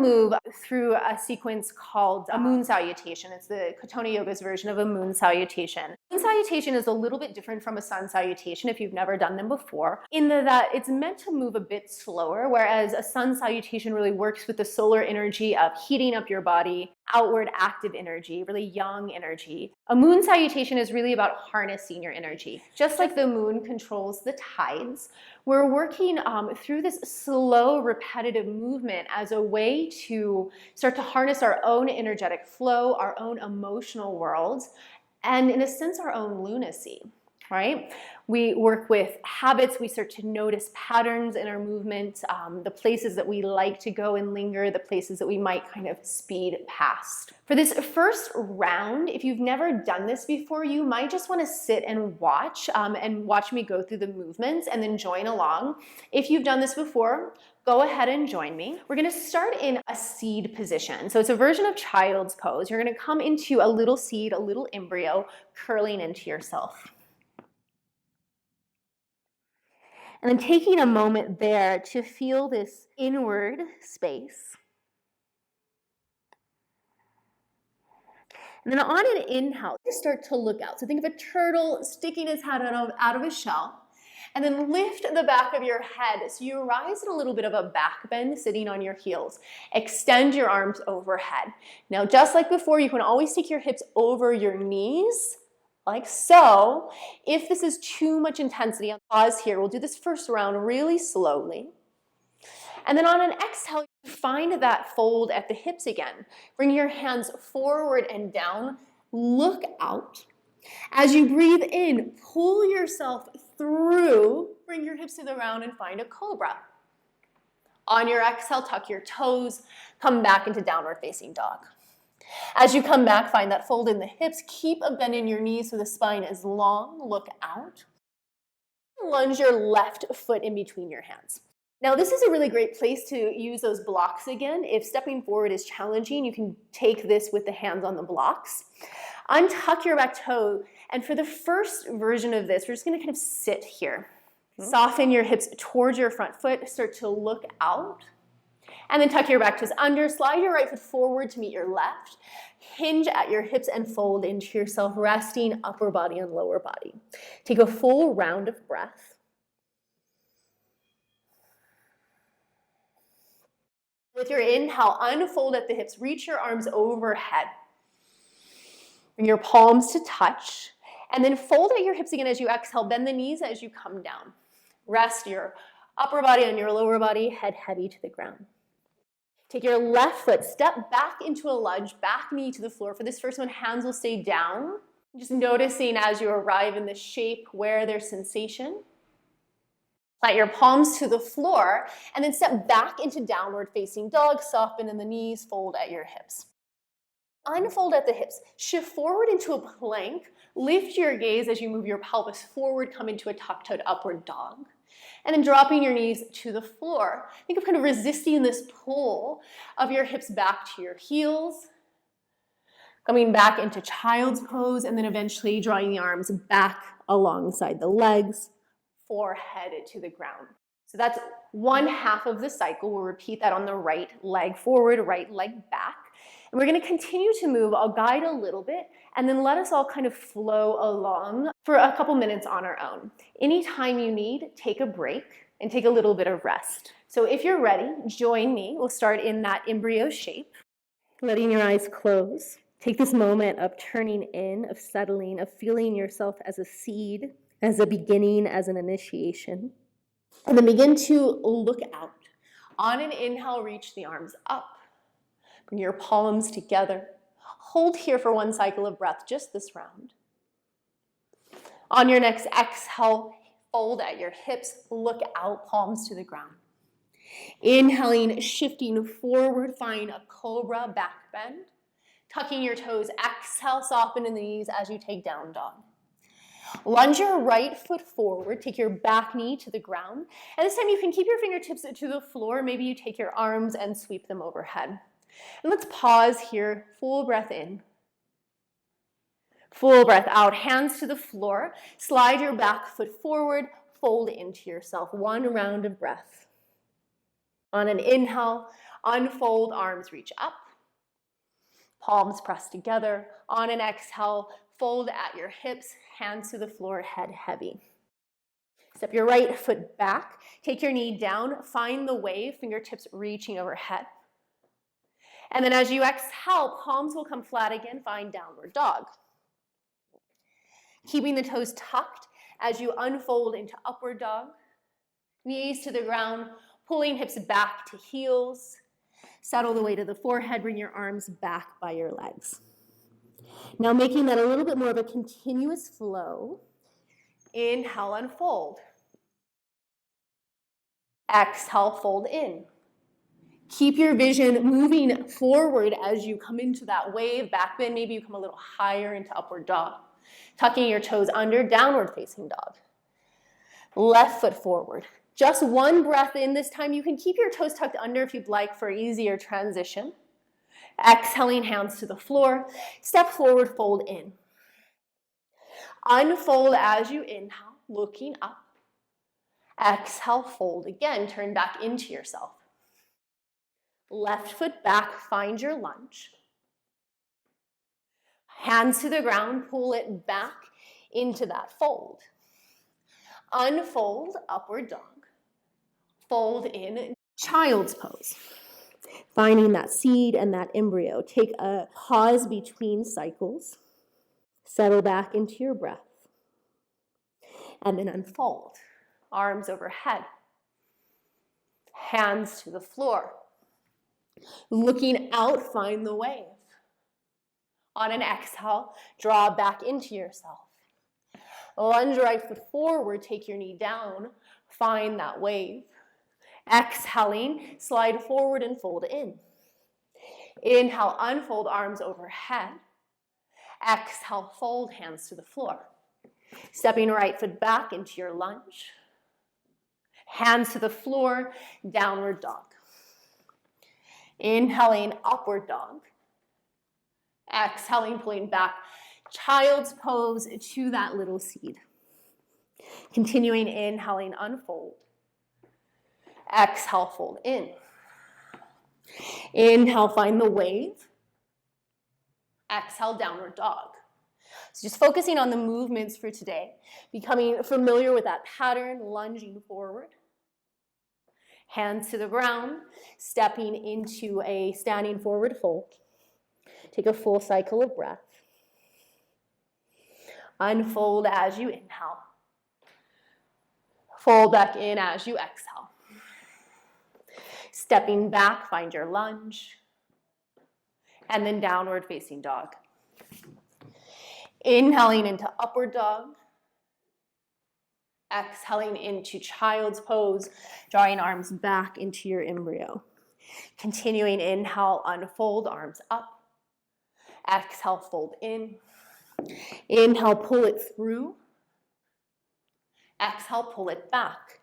move through a sequence called a moon salutation. It's the Katonah Yoga's version of a moon salutation. Moon salutation is a little bit different from a sun salutation if you've never done them before, in that it's meant to move a bit slower, whereas a sun salutation really works with the solar energy of heating up your body, outward active energy, really young energy. A moon salutation is really about harnessing your energy. Just like the moon controls the tides, we're working through this slow, repetitive movement as a way to start to harness our own energetic flow, our own emotional worlds, and in a sense, our own lunacy, right? We work with habits, we start to notice patterns in our movement, the places that we like to go and linger, the places that we might kind of speed past. For this first round, if you've never done this before, you might just want to sit and watch me go through the movements and then join along. If you've done this before, go ahead and join me. We're going to start in a seed position. So it's a version of child's pose. You're going to come into a little seed, a little embryo, curling into yourself. And then taking a moment there to feel this inward space. And then on an inhale, just start to look out. So think of a turtle sticking its head out of a shell. And then lift the back of your head so you rise in a little bit of a back bend sitting on your heels. Extend your arms overhead. Now, just like before, you can always take your hips over your knees, like so. If this is too much intensity, I'll pause here. We'll do this first round really slowly. And then on an exhale, find that fold at the hips again. Bring your hands forward and down. Look out. As you breathe in, pull yourself through. Bring your hips to the ground and find a cobra. On your exhale, tuck your toes. Come back into downward facing dog. As you come back, find that fold in the hips. Keep a bend in your knees so the spine is long. Look out. Lunge your left foot in between your hands. Now, this is a really great place to use those blocks again. If stepping forward is challenging, you can take this with the hands on the blocks. Untuck your back toe. And for the first version of this, we're just going to kind of sit here. Soften your hips towards your front foot. Start to look out. And then tuck your back toes under. Slide your right foot forward to meet your left. Hinge at your hips and fold into yourself, resting upper body and lower body. Take a full round of breath. With your inhale, unfold at the hips. Reach your arms overhead. Bring your palms to touch. And then fold at your hips again as you exhale. Bend the knees as you come down. Rest your upper body on your lower body, head heavy to the ground. Take your left foot, step back into a lunge, back knee to the floor. For this first one, hands will stay down. Just noticing as you arrive in the shape where there's sensation. Plant your palms to the floor and then step back into downward facing dog. Soften in the knees, fold at your hips. Unfold at the hips. Shift forward into a plank. Lift your gaze as you move your pelvis forward. Come into a tuck-toed upward dog. And then dropping your knees to the floor. Think of kind of resisting this pull of your hips back to your heels. Coming back into child's pose and then eventually drawing the arms back alongside the legs. Forehead to the ground. So that's one half of the cycle. We'll repeat that on the right leg forward, right leg back. And we're going to continue to move. I'll guide a little bit and then let us all kind of flow along for a couple minutes on our own. Anytime you need, take a break and take a little bit of rest. So if you're ready, join me. We'll start in that embryo shape. Letting your eyes close. Take this moment of turning in, of settling, of feeling yourself as a seed, as a beginning, as an initiation. And then begin to look out. On an inhale, reach the arms up. Bring your palms together. Hold here for one cycle of breath, just this round. On your next exhale, fold at your hips, look out, palms to the ground. Inhaling, shifting forward, find a cobra back bend. Tucking your toes, exhale, soften in the knees as you take down dog. Lunge your right foot forward, take your back knee to the ground. And this time you can keep your fingertips to the floor. Maybe you take your arms and sweep them overhead. And let's pause here, full breath in. Full breath out, hands to the floor. Slide your back foot forward, fold into yourself. One round of breath. On an inhale, Unfold, arms reach up. Palms press together. On an exhale, fold at your hips, hands to the floor, head heavy. Step your right foot back. Take your knee down. Find the wave, fingertips reaching overhead. And then as you exhale, palms will come flat again. Find downward dog. Keeping the toes tucked as you unfold into upward dog. Knees to the ground, pulling hips back to heels. Settle the weight of the forehead, bring your arms back by your legs. Now making that a little bit more of a continuous flow. Inhale, unfold. Exhale, fold in. Keep your vision moving forward as you come into that wave, back bend. Maybe you come a little higher into upward dog. Tucking your toes under, downward facing dog. Left foot forward. Just one breath in this time. You can keep your toes tucked under if you'd like for easier transition. Exhaling, hands to the floor. Step forward, fold in. Unfold as you inhale, looking up. Exhale, fold again. Turn back into yourself. Left foot back, find your lunge. Hands to the ground, pull it back into that fold. Unfold, upward dog. Fold in, child's pose. Finding that seed and that embryo. Take a pause between cycles. Settle back into your breath. And then unfold. Arms overhead. Hands to the floor. Looking out, find the wave. On an exhale, draw back into yourself. Lunge right foot forward, take your knee down, find that wave. Exhaling, slide forward and fold in. Inhale, unfold, arms overhead. Exhale, fold, hands to the floor. Stepping right foot back into your lunge. Hands to the floor, downward dog. Inhaling, upward dog. Exhaling, pulling back, child's pose to that little seed. Continuing, inhaling, unfold. Exhale, fold in. Inhale, find the wave. Exhale, downward dog. So just focusing on the movements for today, becoming familiar with that pattern, lunging forward. Hands to the ground, stepping into a standing forward fold. Take a full cycle of breath. Unfold as you inhale. Fold back in as you exhale. Stepping back, find your lunge. And then downward facing dog. Inhaling into upward dog. Exhaling into child's pose, drawing arms back into your embryo. Continuing, inhale, unfold, arms up. Exhale, fold in. Inhale, pull it through. Exhale, pull it back.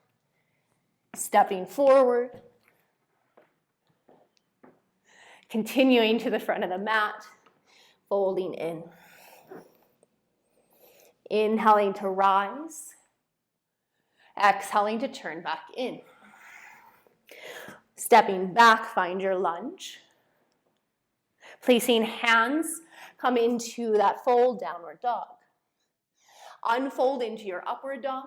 Stepping forward. Continuing to the front of the mat, folding in. Inhaling to rise. Exhaling to turn back in. Stepping back, find your lunge. Placing hands, come into that fold, downward dog. Unfold into your upward dog.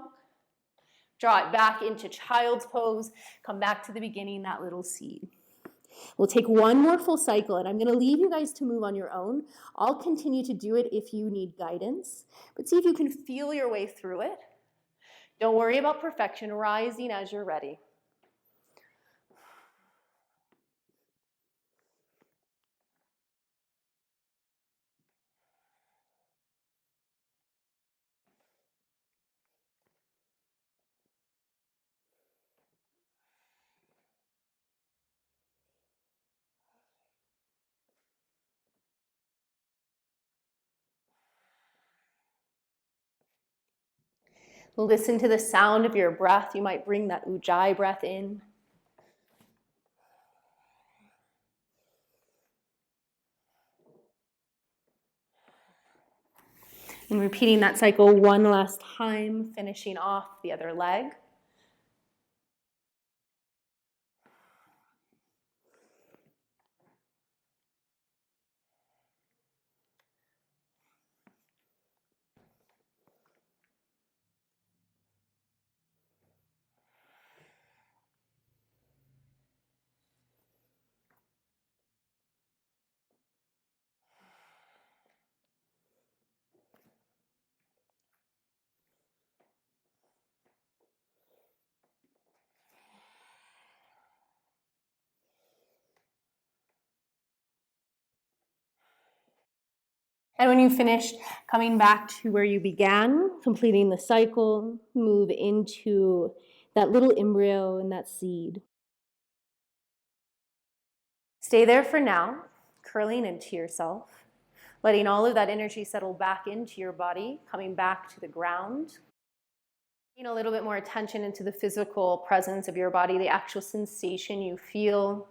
Draw it back into child's pose. Come back to the beginning, that little seed. We'll take one more full cycle, and I'm going to leave you guys to move on your own. I'll continue to do it if you need guidance, but see if you can feel your way through it. Don't worry about perfection, rising as you're ready. Listen to the sound of your breath. You might bring that ujjayi breath in. And repeating that cycle one last time, finishing off the other leg. And when you finished, coming back to where you began, completing the cycle, move into that little embryo and that seed. Stay there for now, curling into yourself, letting all of that energy settle back into your body, coming back to the ground. Bringing a little bit more attention into the physical presence of your body, the actual sensation you feel,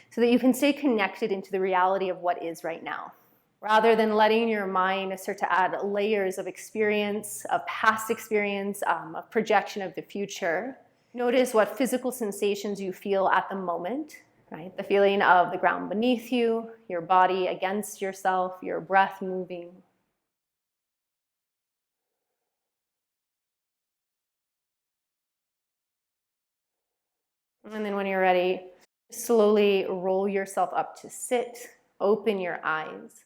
so that you can stay connected into the reality of what is right now, rather than letting your mind start to add layers of experience, of past experience, of projection of the future. Notice what physical sensations you feel at the moment, right? The feeling of the ground beneath you, your body against yourself, your breath moving. And then when you're ready, slowly roll yourself up to sit, open your eyes.